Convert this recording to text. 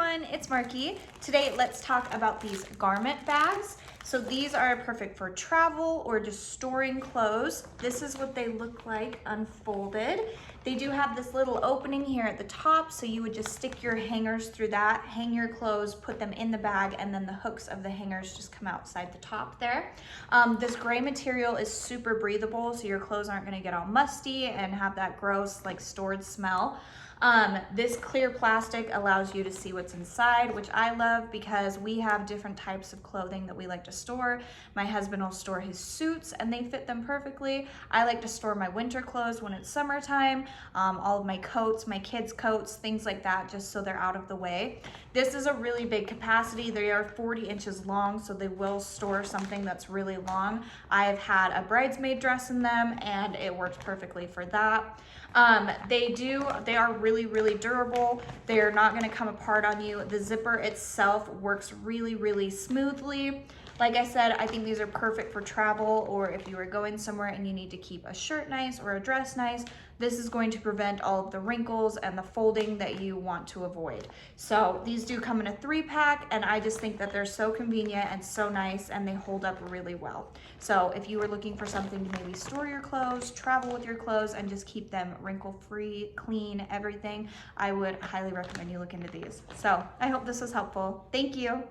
everyone, it's Marky. Today let's talk about these garment bags. So these are perfect for travel or just storing clothes. This is what they look like unfolded. They do have this little opening here at the top, so you would just stick your hangers through that, hang your clothes, put them in the bag, and then the hooks of the hangers just come outside the top there. This gray material is super breathable, so your clothes aren't gonna get all musty and have that gross like stored smell. This clear plastic allows you to see what's inside, which I love because we have different types of clothing that we like to store. My husband will store his suits and they fit them perfectly. I like to store my winter clothes when it's summertime, all of my coats, my kids' coats, things like that, just so they're out of the way. This is a really big capacity. They are 40 inches long, so they will store something that's really long. I've had a bridesmaid dress in them and it works perfectly for that. They are really durable. They're not gonna come apart on you. The zipper itself works really smoothly. Like I said, I think these are perfect for travel, or if you are going somewhere and you need to keep a shirt nice or a dress nice. This is going to prevent all of the wrinkles and the folding that you want to avoid. So these do come in a 3-pack, and I just think that they're so convenient and so nice, and they hold up really well. So if you were looking for something to maybe store your clothes, travel with your clothes, and just keep them wrinkle-free, clean, everything, I would highly recommend you look into these. So I hope this was helpful. Thank you.